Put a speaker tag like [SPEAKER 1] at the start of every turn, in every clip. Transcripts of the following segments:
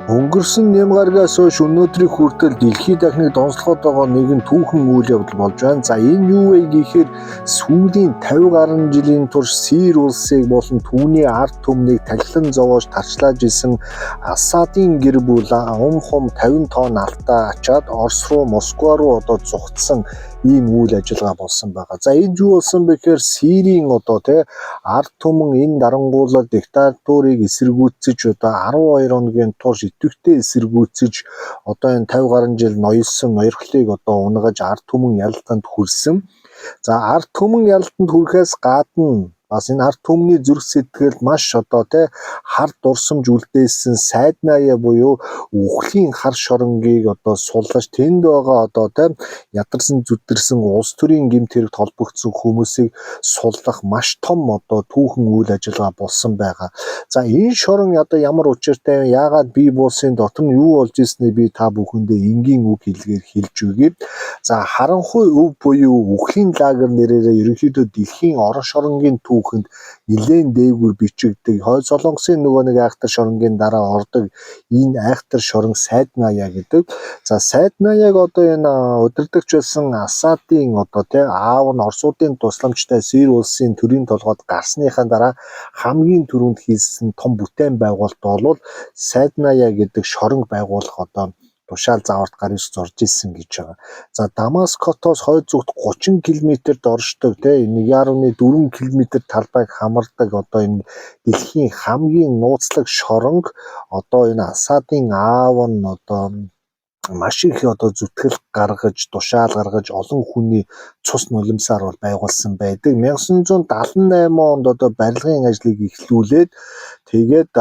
[SPEAKER 1] Өнгөрсөн нямгаргаас хойш өнөөдрийг хүртэл дэлхийд дахныг донслоход байгаа нэгэн түүхэн үйл явдал болж байна. За энэ юу вэ гэхээр сүүлийн 50 гаруй жилийн турш Сирь улсыг болон түүний ард түмнийг тахилан зовоож тарчлааж исэн Асадын гэр бүл хум 50 тонн алтаа ачаад Орос руу Москва руу зугтсан ийм үйл ажиллагаа болсон байгаа. За энэ юу болсон бэ гэхээр Сирийн ард түмэн энэ дарангуулал диктатурыг эсэргүүцэж 12 хоногийн турш идэвхтэй эсэргүүцэж энэ 50 гаруй жил ноёлсон ноёрхлыг унгаж ард түмэн ялалтанд хүрсэн. За ард түмэн ялалтанд хүрэхээс гадна бас энэ ард түмний зүрх сэтгэл маш хар дурсамж үлдээсэн Сайднаяа буюу үхлийн хар шоронгийг суллаж тэнд байгаа ядарсан зүдэрсэн улс төрийн гэмт хэрэгт холбогдсон хүмүүсийг суллах маш том түүхэн үйл ажиллагаа болсон байгаа. За энэ шорон ямар учиртай вэ? Яагаад бий болсон дотор нь юу болж ирснийг би та бүхэндээ энгийн үг хэлгээр хэлж өгье. За харанхуй өв буюу үхлийн лагер нэрээрээ ерөнхийдөө дэлхийн орон шоронгийн түүхэнд нэлээд дээгүүр бичигддэг. Хойд Солонгосын нэг айхтар шоронгийн дараа ордог энэ айхтар шорон Сайднаяа гэдэг. За Сайднаяаг энэ удирдагч байсан Асадын аав нь Оросуудын тусламжтай Сирь улсын төрийн толгойд гарсныхаа дараа хамгийн түрүүнд хийсэн том бүтээн байгуулалт бол Сайднаяа гэдэг шорон байгуулах тушаал зааварт гар ирж зорж исэн гэж байгаа. За Дамаскотоос хойд зүгт 30 км-д оршдог 1.4 км талбайг хамардаг энэ дэлхийн хамгийн нууцлаг шоронг энэ Асадын аав нь маш их зүтгэл гаргаж, тушаал гаргаж олон хүний цус нулимсаар байгуулсан байдаг. 1978 онд барилгын ажлыг эхлүүлээд тэгээд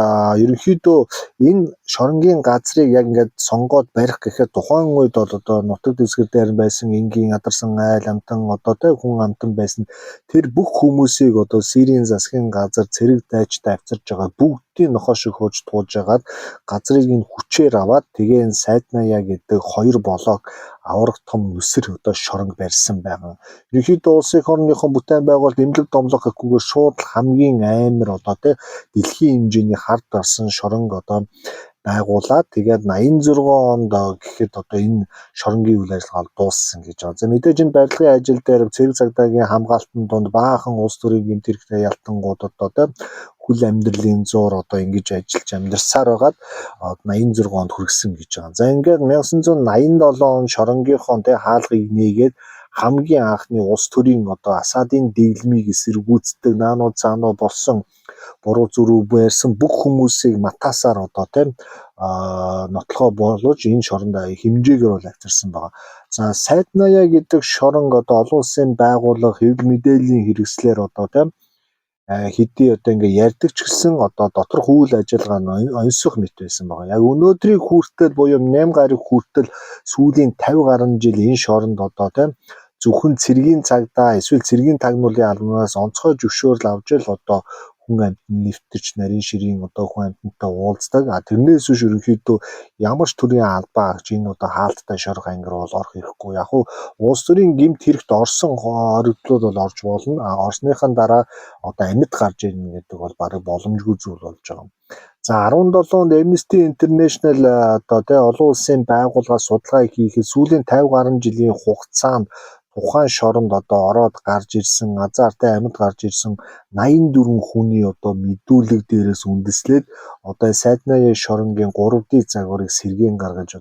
[SPEAKER 1] ерөнхийдөө энэ шоронгийн газрыг яг ингээд сонгоод барих гэхэд тухайн үед нутаг дэвсгэр дээр байсан энгийн ядарсан айл амтан хүн амтан байсан тэр бүх хүмүүсийг Сирийн засгийн газар цэрэг дайчтай авчирж байгаа бүгдийн нохоо шиг хөөж туулж агаад газрыг нь хүчээр аваад тэгээ энэ Сайднаяа гэдэг 2 блок аврах том нүсэр шорон барьсан байгаа. Ерөнхийдөө улсын орныхон бүтээн байгуулалт эмнэлэг домлох гэхгүйгээр шууд хамгийн амар дэлхийн хэмжээний хард гарсан шоронг байгуулад тэгээд 86 онд гэхэд энэ шоронгийн үйл ажиллагаа дууссан гэж байна. За мэдээж энэ барилгын ажил дээр цэрэг цагдаагийн хамгаалтын донд баахан улс төрийн гэмт хэрэгтэй ялтангуудад хүл амьдралын зуур ингэж ажиллаж амьдарсаар байгаад 86 онд хүргэсэн гэж байгаа. За ингээд 1987 он шоронгийнхоо хаалгыг нээгээд хамгийн анхны улс төрийн Асадын дэглэмийг эсэргүүцдэг наануу цаануу болсон буруу зүрүү байрсан бүх хүмүүсийг матасаар нотлохоо болгож энэ шоронд хэмжээгээр авчирсан байгаа. За Сайднаяа гэдэг шоронг олон улсын байгууллага хэвлэл мэдээллийн хэрэгслэр хэдий ингээ ярьдаг ч гэсэн доторх үйл ажиллагаа нь оньсох мэт байсан байгаа. Яг өнөөдрийг хүртэл буюу 8 гаруй хүртэл сүүлийн 50 гаруй жил энэ шоронд зөвхөн цэргийн цагдаа эсвэл цэргийн тагнуулын албанаас онцгой зөвшөөрөл авч л хүн амьтанд нэвтэрч нарийн ширийн хүн амьтантай уулздаг. Тэрнээс биш ерөнхийдөө ямар ч төрлийн албаа агч энэ хаалттай шорох ангир орох хэрэггүй. Яг уу улс төрийн гэмт хэрэгт орсон хоригдлууд орж болно. Орсныхан дараа амьд гарч ирнэ гэдэг бол бараг боломжгүй зүйл болж байгаа. За 17 онд Amnesty International олон улсын байгууллага судалгаа хийхэд сүүлийн 50 гаруй жилийн хугацаанд тухайн шоронд ороод гарч ирсэн азартай амьд гарч ирсэн 84 хүний мэдүүлэг дээрээс үндэслээд Сайднаяа шоронгийн 3D загварыг сэргээн гаргаж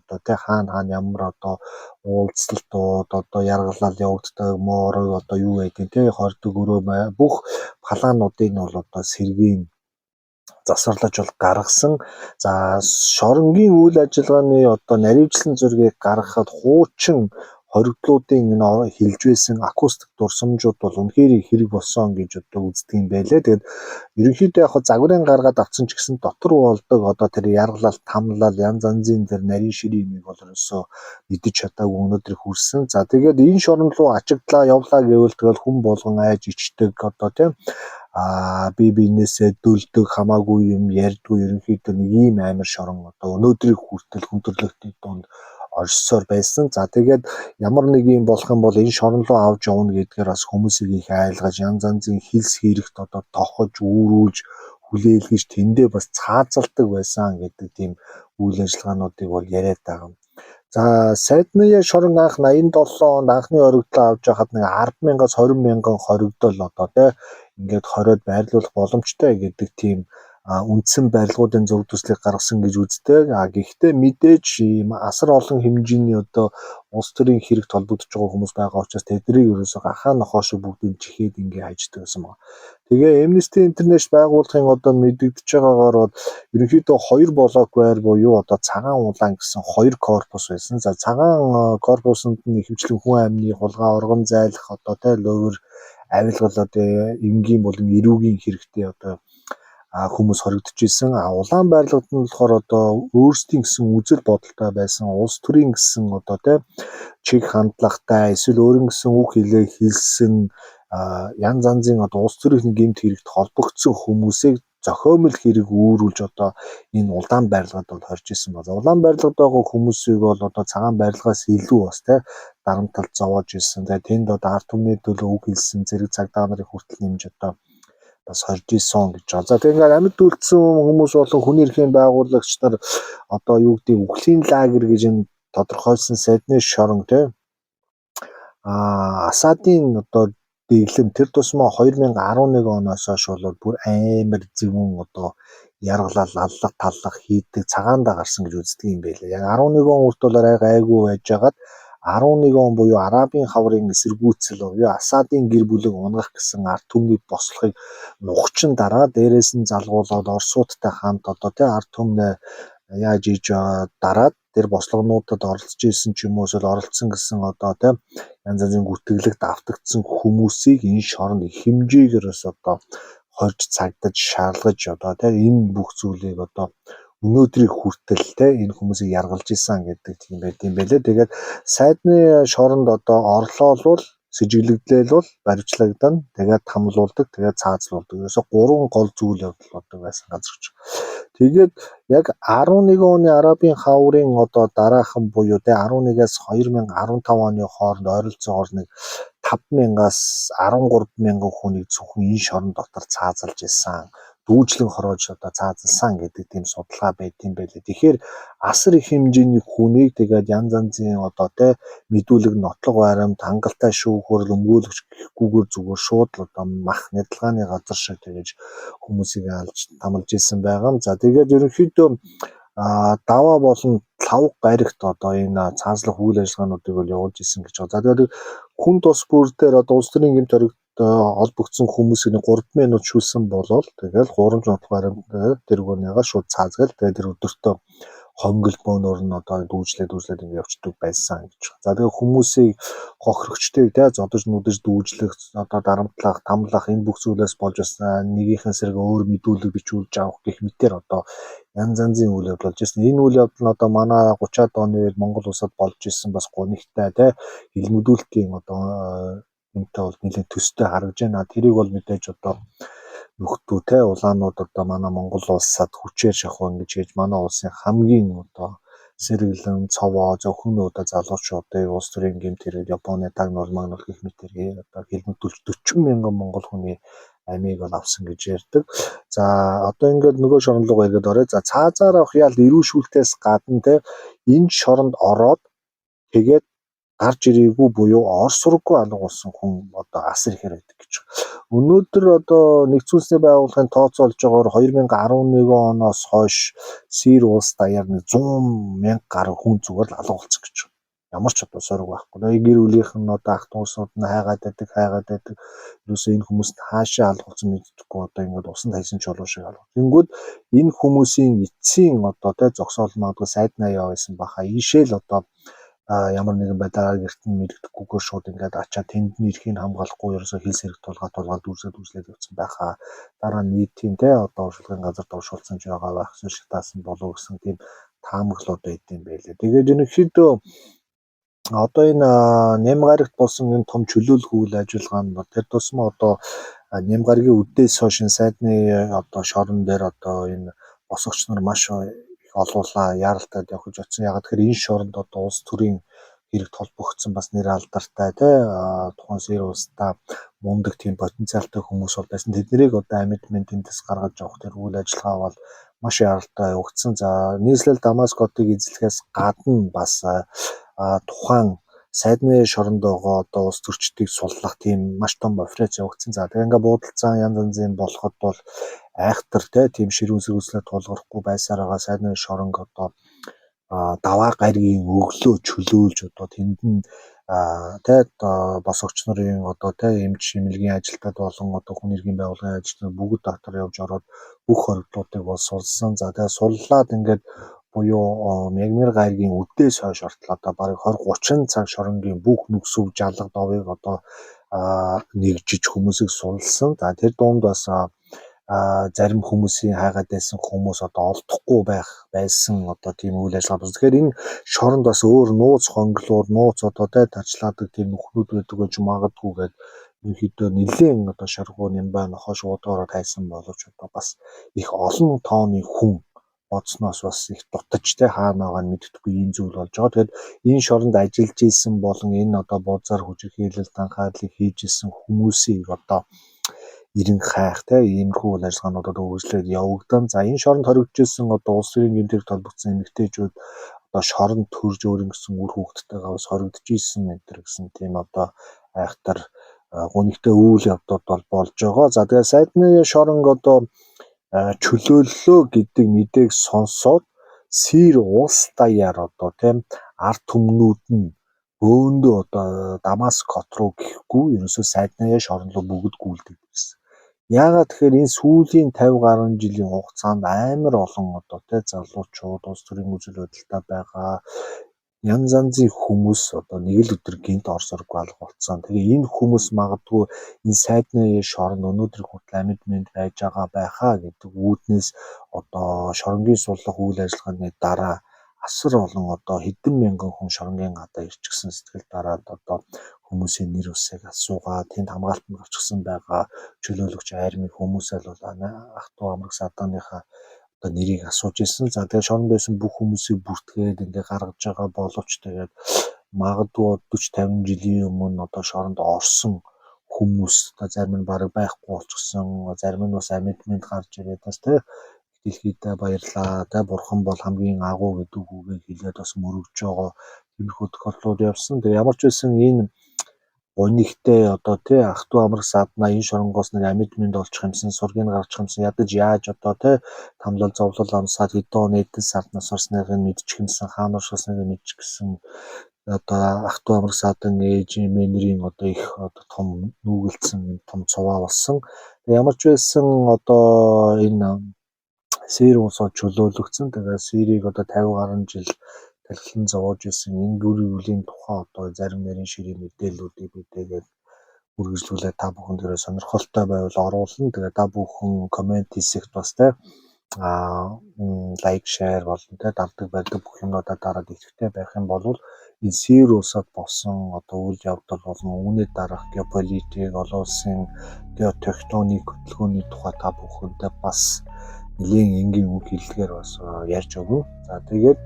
[SPEAKER 1] хаана ямар уулзалтууд яргалал явагддаг моорог юу байдгийг хордог өрөө бүх плануудыг нь сэргээн засварлаж гаргасан. За шоронгийн үйл ажиллагааны наривчлан зургийг гаргахад хуучин хоригдлуудын хилж байсан акустик дурсамжууд бол үнэхээр хэрэг болсон гэж үздэг юм байлээ. Тэгээд ерөнхийдөө загварын гаргаад авсан ч гэсэн дотор болдог тэр яргалал, тамлал, янз янзын тэр нарийн ширийн бол ерөөсөө мэдэж чадаагүй өнөөдөр хүрсэн. За тэгээд энэ шорон руу ачигдлаа явлаа гэвэл тэгэл хүн болгон айж ичдэг би биенээсээ дөлдөг хамаагүй юм ярьдгүй ерөнхийдөө нэг ийм амар шорон өнөөдрийг хүртэл хүн төрлөختний донд оршсоор байсан. За тэгээд ямар нэг юм болох юм бол энэ шорон руу авч явна гэдгээр бас хүмүүсийг их айлгаж янз янзын хилс хэрэгт тохож үүрүүлж хүлээлгэж тэндээ бас цаазалдаг байсан гэдэг тийм үйл ажиллагаануудыг бол яриад байгаа. За Сайдны шорон анх 87 онд анхны хоригдлоо авч байхад нэг 10,000-аас 20,000 хоригдол одоо тий ингээд хориод байрлуулах боломжтой гэдэг тийм үндсэн барилгуудын зөв төслийг гаргасан гэж үздэг. Гэхдээ мэдээж ийм асар олон хэмжээний одоо улс төрийн хэрэгт холбогдож байгаа хүмүүс байгаа учраас тэднийг ерөөсөө гахаа нохоо шиг бүгдийг чихээд ингээ хайждаг гэсэн байна. Тэгээ Amnesty International байгууллагын одоо мэдэгдэж байгаагаар бол ерөнхийдөө 2 блок байр буюу одоо цагаан улаан гэсэн 2 корпус байсан. За цагаан корпусанд нь ихэвчлэн хүн амны хулгай оргон зайлах одоо тий ловер авилгал одоо энгийн болон эрүүгийн хэрэгтэй одоо хүмүүс хоригдож исэн. Улаан байрлагад нь болохоор одоо өөрсдийн гэсэн үзэл бодолтой байсан улс төрийн гэсэн одоо тий чиг хандлагатай эсвэл өөрийн гэсэн үг хэлээ хэлсэн янз янзын одоо улс төрийн гэмт хэрэгт холбогдсон хүмүүсийг зохиомл хэрэг үүрүүлж одоо энэ улаан байрлагад бол хорж исэн байна. Улаан байрлагад байгаа хүмүүсийг бол одоо цагаан байрлагаас илүү бас тий дарамталд зовоож исэн. Тэгээ тэнд одоо ард түмний төлөө үг хэлсэн зэрэг цагдаа нарыг хүртэл нэмж одоо бас хорж исэн гэж байна. За тэгээ ингээд амьд үлдсэн хүмүүс болон хүний эрхийн байгуулагч нар одоо юу гэдэг үхлийн лагер гэж энэ тодорхойлсон Сайдны шорон тий Асадын одоо дэглэм тэр тусмаа 2011 оноос хойш бол бүр амар зөвөн одоо яргалал аллах таллах хийдэг цагаандаа гарсан гэж үздэг юм байлаа. Яг 11 он хүртэл гайгүй байжгаад 11 он буюу Арабын хаврын эсэргүүцэл буюу Асадын гэр бүлийг унгах гэсэн ард түмний бослохыг нухчин дараа дээрээс нь залгуулад Оросуудтай хамт одоо тий ард түмнээ яаж ийж дараад тэр бослогонуудад оролцож исэн ч юм уу эсвэл оролцсон гэсэн одоо тий янз янзын гүтгэлэгт автагдсан хүмүүсийг энэ шоронд их хэмжээгээр одоо хорж цагдаж шаарлаж одоо тий энэ бүх зүйлийг одоо өнөөдрийг хүртэл тий энэ хүмүүсийг яргалж исэн гэдэг тийм байт юм байлээ. Тэгээд Сайдны шоронд одоо орлоо бол сэжиглэгдлэл бол баримтлагдана. Тэгээд хамлуулдаг, тэгээд цаазлуулдаг. Ерөөсө 3 гол зүйл явдал болдог байсан газар гэж. Тэгээд яг 11 оны Арабын хаврын одоо дараахан буюу тэ 11-аас 2015 оны хооронд ойролцоогоор нэг 5,000-аас 13,000 хүнийг зөвхөн энэ шорон дотор цаазалж исэн. Дүүжлэн хороож одоо цаазалсан гэдэг тийм судалгаа байт юм байлээ. Тэгэхээр асар их хэмжээний хүнийг тэгээд янз янзын одоо тэ мэдүүлэг нотлого баримт хангалттай шүүхөр өмгөөлөгч гэхгүйгээр зүгээр шууд л одоо мах нядалгааны газар шиг тэгэж хүмүүсийг алж тамалж исэн байгаа. За тэгээд ерөнхийдөө даваа болон лавг гаригт одоо энэ цаазлах үйл ажиллагаануудыг бол явуулж исэн гэж байна. За тэгээд хүн тус бүр дээр одоо улс төрийн гэмт хоригт холбогдсон хүмүүсийг 3 минут шүүлсэн болол тэгэл 3 нотлох баримт тэргүүнийгаа шууд цаазгал тэгээд тэр өдөртөө хонгил бөөнөр нь одоо дүүжлээд ингэ явцдаг байсан гэж. За тэгээ хүмүүсийг хохирогчдыг тий зодож нүдэж дүүжлэх одоо дарамтлах, тамлах энэ бүх зүйлээс болж бас нэгийнхэн сэрэг өөр мэдүүлэг бичүүлж авах гэх мэтэр одоо янз янзын үйл явдал болж ирсэн. Энэ үйл явдал нь одоо манай 30-аад оны үед Монгол улсад болж ирсэн бас гонигтай тий хэлмэдүүлэлтийн одоо юмтай бол нэлээд төстэй харагдж байна. Тэрийг бол мэдээж одоо нөхдөө те улаанууд одоо манай Монгол улсад хүчээр шахуу ингэж хийж манай улсын хамгийн одоо сэргэлэн цовоо зөвхөн одоо залуучуудыг улс төрийн гэмт хэрэг Японы даг нурмаг гэх мэтэргээ одоо хэлмэгдүүлж 40,000 монгол хүний амийг бол авсан гэж ярьдаг. За одоо ингээд нөгөө шорон руу ирээд орой. За цаазаар авах ял ирүүшүүлтээс гадна те энэ шоронд ороод тэгээд гарч ирээгүй буюу Орос руугүй алга болсон хүн одоо асар их байдаг гэж. Өнөөдөр одоо нэгдсэн улсны байгууллагын тооцоолж байгаагаар 2011 оноос хойш Сир улс даяар 100,000 гаруй хүн зүгээр л алга болсон гэж. Ямар ч одоо сориг байхгүй. Гэр бүлийнх нь одоо ах дүүсүүд нь хайгаад байдаг. Юусе энэ хүмүүс хаашаа алга болсон мэддэггүй одоо ингээд усан тайсан чулуу шиг алга. Тэнгүүд энэ хүмүүсийн эцсийн одоо тэ зогсоол магадгүй сайднаа явуулсан баха. Ийшээл одоо ямар нэгэн байдлаар гэрт нь мэддэггүйгээр шууд ингээд ачаа тэндний эрхийг хамгаалахгүй ерөөсөө хил сэрэг тулгаад дүүслээд явсан байхаа. Дараа нь нийтийн тэ одоо уршлагын газар давшуулсан ч байгаа байх шиг таасан болов гэсэн тийм таамаглууд байд юм байлээ. Тэгээд ерөнхийдөө одоо энэ Нямгарагт болсон энэ том чөлөөлөх үйл ажиллагаа нь тэр тусмаа одоо Нямгарагийн үдээс хойш сайдны одоо шорон дээр одоо энэ босгогч нар маш олуулаа яаралтай явж очсон. Яг тэгэхээр энэ шоронд одоо улс төрийн хэрэг толбогдсон бас нэр алдартай тухайн Сир улстай мундаг тийм потенциалтай хүмүүс бол байсан. Тэднийг одоо амьд эндээс гаргаж авах тэр үйл ажиллагаа бол маш яралтай явагдсан. За нийслэл Дамаск хотыг эзлэхээс гадна бас тухайн сайдны шоронд байгаа одоо улс төрчдийг суллах тийм маш том операц явагдсан. За тэгээ ингээ буудалцаан янз янзын болоход бол айхтар тийм ширүүн сэргүүцлээ тулгарахгүй байсаар байгаа сайдны шоронг одоо даваа гаригийн өглөө чөлөөлж одоо тэнд нь босгогч нарын одоо эмч шимэлгийн ажилтнууд болон одоо хүн эрхийн байгууллагын ажилтнууд бүгд дотор явж ороод бүх хоригдлуудыг бол сулсан. За тэгээ суллаад ингээд буюу мягмар гаригийн үдээс хойш ортол одоо бараг 20-30 цаг шоронгийн бүх нүгсөв жалга довыг одоо нэгжиж хүмүүсийг сулсан. За тэр дунд бас зарим хүмүүсийн хайгаад байсан хүмүүс одоо олдохгүй байсан одоо тийм үйл ажиллагаа болсон. Тэгэхээр энэ шоронд бас өөр нууц хонглоор нууц одоо тарчлаадаг тийм нүхнүүд байдаг гэж магадгүй гээд ерөнхийдөө нэлээд одоо шаргуу нямбай нохоо шуудаараа тайсан боловч одоо бас их олон тооны хүн бодсноос бас их дутаж хаана байгаа нь мэддэггүй ийм зүйл болж байгаа. Тэгэхээр энэ шоронд ажиллаж исэн болон энэ одоо бузар хүчирхийлэлт анхаарлыг хийж исэн хүмүүсийг одоо ирэн хайх иймэрхүү үйл ажиллагаануудад үргэлжлээд явагдан. За энэ шоронд хоригдож исэн одоо улс төрийн гэмтэг толбогдсон эмэгтэйчүүд одоо шоронд төрж өөрийн гэсэн үр хүүхдтэйгээ бас хоригдож исэн энэ гэсэн тийм одоо айхтар гонигтай үйл явдлууд бол болж байгаа. За тэгээ сайдны шоронг одоо чөлөөллөө гэдэг мэдээг сонсоод Сир улс даяар одоо ард түмнүүд нь бөөндөө одоо Дамаск хот руу гэхгүй ерөөсөө сайдны шорон руу бүгд гүйлдэг гэсэн. Яагаад тэгэхээр энэ сүүлийн 50 гаруй жилийн хугацаанд амар олон одоо залуучууд улс төрийн үзэл бодолтой байгаа янз янзын хүмүүс одоо нэг л өдөр гинт орсоргүй алга болсон. Тэгээ энэ хүмүүс магадгүй энэ сайдны шоронд өнөөдөр хүртэл амьд байж байгаа байхаа гэдэг үүднээс одоо шоронгийн суллах үйл ажиллагааны дараа асар олон одоо хэдэн мянган хүн шоронгийн гадаа ирчихсэн сэтгэл дараад одоо хүмүүсийн нэр усыг асуугаад тэнд хамгаалтанд авчихсан байгаа чөлөөлөгч армийн хүмүүсээ л ах トゥ амраг саданыхаа одоо нэрийг асууж ирсэн. За тэгээ шоронд байсан бүх хүмүүсийг бүртгээд ингээ гаргаж байгаа боловч тэгээд магадгүй 40-50 жилийн өмнө одоо шоронд орсон хүмүүс одоо зарим нь бараг байхгүй болчихсон, зарим нь бас амьд гарч ирээд бас дэлхийдээ баярлаа бурхан бол хамгийн агуу гэдэг үгийг хэлээд бас мөрөгж байгаа тиймэрхүү тохиолдлууд явсан. Тэгээ ямар ч байсан энэ гонигтэй одоо ах トゥ амраг садна энэ шоронгоос нэг амьд олчих юмсан сургийг гаргачих юмсан ядаж яаж одоо тамлал зовлол амсаад хэдэн оны эдэн сарднаас орсныг нь мэдчих юмсан хаана оршсныг мэдчих гэсэн одоо ах トゥ амраг садан ээж мэнэрийн одоо их одоо том нүгэлцэн том цуваа болсон. Ямар ч байсан одоо энэ Сир улсад чөлөөлөгдсөн. Тэгээ Сирийг одоо 50 гаруй жил талхилан зовоож исэн энэ бүлийн тухай одоо зарим нарийн ширийн мэдээллүүдийг бидээгээд үргэлжлүүлээ та бүхэнд тэрэ сонирхолтой байвал оруулна. Тэгээ та бүхэн комент хийсэгт бас лайк, шеэр болон дагдаг байдаг бүх юмудаа дараад идэвхтэй байх юм бол энэ Сир улсад болсон одоо үйл явдал болон үүний дараах геополитик, олон улсын геотектоник хөдөлгөөний тухай та бүхэндээ бас нэлийн энгийн үг хэллэгээр бас ярьж өгнө. За тэгээд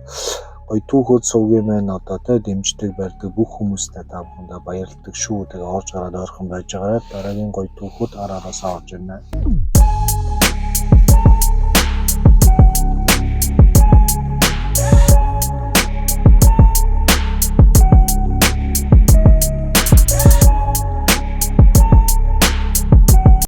[SPEAKER 1] гоё түүхөд сувгийн маань одоо дэмждэг барьдаг бүх хүмүүстээ та бүхэндээ баярлалдаг шүү. Тэгээ орж гараад ойрхон байж байгаарай. Дараагийн гоё түүхүүд араараасаа орж ирнэ.